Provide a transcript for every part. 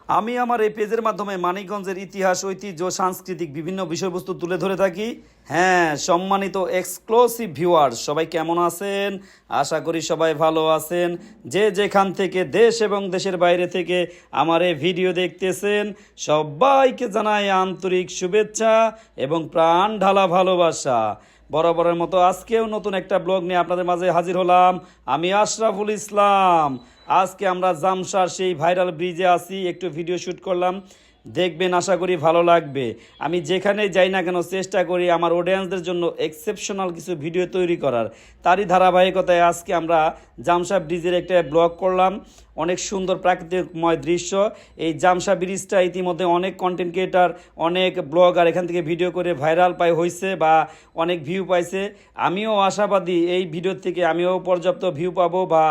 আমি আমার এই পেজের মাধ্যমে মানিকগঞ্জের ইতিহাস, ঐতিহ্য, সাংস্কৃতিক বিভিন্ন বিষয়বস্তু তুলে ধরে থাকি। হ্যাঁ, সম্মানিত এক্সক্লুসিভ ভিউয়ার্স, সবাই কেমন আছেন? আশা করি সবাই ভালো আছেন। যে যেখান থেকে দেশ এবং দেশের বাইরে থেকে আমার এই ভিডিও দেখতেছেন, সবাইকে জানাই আন্তরিক শুভেচ্ছা এবং প্রাণ ঢালা ভালোবাসা। বরাবরের মতো আজকেও নতুন একটা ব্লগ নিয়ে আপনাদের মাঝে হাজির হলাম। আমি আশরাফুল ইসলাম। আজকে আমরা জামশার সেই ভাইরাল ব্রিজে আছি, একটু ভিডিও শ্যুট করলাম, দেখবেন, আশা করি ভালো লাগবে। আমি যেখানে যাই না কেন চেষ্টা করি আমার অডিয়েন্সদের জন্য এক্সেপশনাল কিছু ভিডিও তৈরি করার। তারই ধারাবাহিকতায় আজকে আমরা জামশা ব্রিজের একটা ব্লগ করলাম। অনেক সুন্দর প্রাকৃতিকময় দৃশ্য। এই জামশা ব্রিজটা ইতিমধ্যে অনেক কন্টেন্ট ক্রিয়েটার, অনেক ব্লগার এখান থেকে ভিডিও করে ভাইরাল হয়েছে বা অনেক ভিউ পাইছে। আমিও আশাবাদী এই ভিডিও থেকে আমিও পর্যাপ্ত ভিউ পাবো বা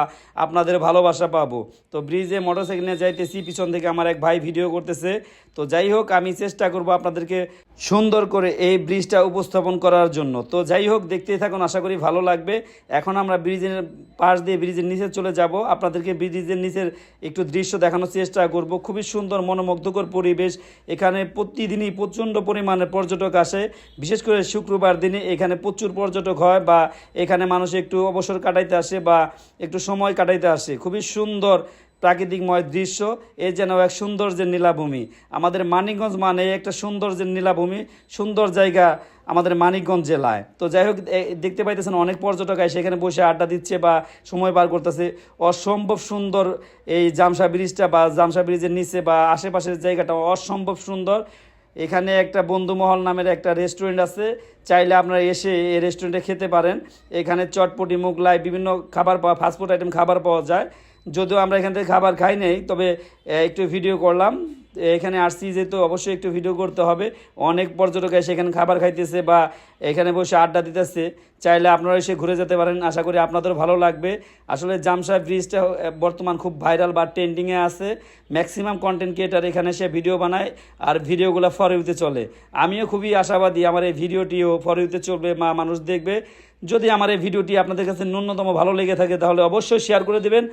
আপনাদের ভালোবাসা পাবো। তো ব্রিজে মোটরসাইকেল নিয়ে যাইতেছি, পিছন থেকে আমার এক ভাই ভিডিও করতেছে। তো যাই হোক, আমি চেষ্টা করব আপনাদেরকে সুন্দর করে এই ব্রিজটা উপস্থাপন করার জন্য। তো যাই হোক, দেখতেই থাকুন, আশা করি ভালো লাগবে। এখন আমরা ব্রিজের পাশ দিয়ে ব্রিজের নিচে চলে যাব, আপনাদেরকে ব্রিজের নিচের একটু দৃশ্য দেখানোর চেষ্টা করব। খুবই সুন্দর মনোমুগ্ধকর পরিবেশ। এখানে প্রতিদিনই প্রচণ্ড পরিমাণে পর্যটক আসে, বিশেষ করে শুক্রবার দিনে এখানে প্রচুর পর্যটক হয় বা এখানে মানুষ একটু অবসর কাটাইতে আসে বা একটু সময় কাটাইতে আসে। খুবই সুন্দর প্রাকৃতিকময় দৃশ্য। এ যেন এক সৌন্দর্যের নীলাভূমি। আমাদের মানিকগঞ্জ মানে একটা সৌন্দর্যের নীলাভূমি, সুন্দর জায়গা আমাদের মানিকগঞ্জ জেলায়। তো যাই হোক, দেখতে পাইতেছেন অনেক পর্যটক এসে এখানে বসে আড্ডা দিচ্ছে বা সময় পার করতেছে। অসম্ভব সুন্দর এই জামশা ব্রিজটা বা জামশা ব্রিজের নিচে বা আশেপাশের জায়গাটা অসম্ভব সুন্দর। এখানে একটা বন্ধুমহল নামের একটা রেস্টুরেন্ট আছে, চাইলে আপনারা এসে এই রেস্টুরেন্টে খেতে পারেন। এখানে চটপটি, মোগলাই, বিভিন্ন খাবার পাওয়া, ফাস্টফুড আইটেম খাবার পাওয়া যায়। যদিও আমরা এখান থেকে খাবার খাই নাই, তবে একটু ভিডিও করলাম। এখানে আসছি যেহেতু অবশ্যই একটু ভিডিও করতে হবে। অনেক পর্যটক এসে এখানে খাবার খাইতেছে বা এখানে বসে আড্ডা দিতেছে, চাইলে আপনারা এসে ঘুরে যেতে পারেন। আশা করি আপনাদেরও ভালো লাগবে। আসলে জামশা ব্রিজটা বর্তমান খুব ভাইরাল বা ট্রেন্ডিংয়ে আছে। ম্যাক্সিমাম কন্টেন্ট ক্রিয়েটার এখানে এসে ভিডিও বানায় আর ভিডিওগুলো ফর ইউতে চলে। আমিও খুবই আশাবাদী আমার এই ভিডিওটিও ফর ইউতে চলবে, মানুষ দেখবে। যদি আমার এই ভিডিওটি আপনাদের কাছে ন্যূনতম ভালো লেগে থাকে তাহলে অবশ্যই শেয়ার করে দিবেন,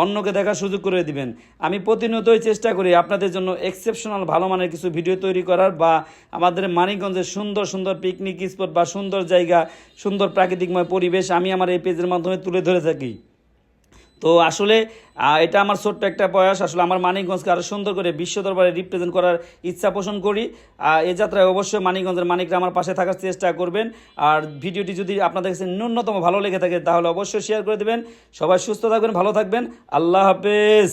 অন্যকে দেখার সুযোগ করে দিবেন। আমি প্রতিনিয়তই চেষ্টা করি আপনাদের জন্য এক্সেপশনাল ভালো মানের কিছু ভিডিও তৈরি করার বা আমাদের মানিকগঞ্জের সুন্দর সুন্দর পিকনিক স্পট বা সুন্দর জায়গা, সুন্দর প্রাকৃতিকময় পরিবেশ আমি আমার এই পেজের মাধ্যমে তুলে ধরে থাকি। তো আসলে এটা আমার ছোট্ট একটা প্রয়াস। আসলে আমার মানিকগঞ্জকে আরও সুন্দর করে বিশ্ব দরবারে রিপ্রেজেন্ট করার ইচ্ছা পোষণ করি। এই যাত্রায় অবশ্যই মানিকগঞ্জের মানিকরা আমার পাশে থাকার চেষ্টা করবেন। আর ভিডিওটি যদি আপনাদের কাছে ন্যূনতম ভালো লেগে থাকে তাহলে অবশ্যই শেয়ার করে দেবেন। সবাই সুস্থ থাকবেন, ভালো থাকবেন। আল্লাহ হাফেজ।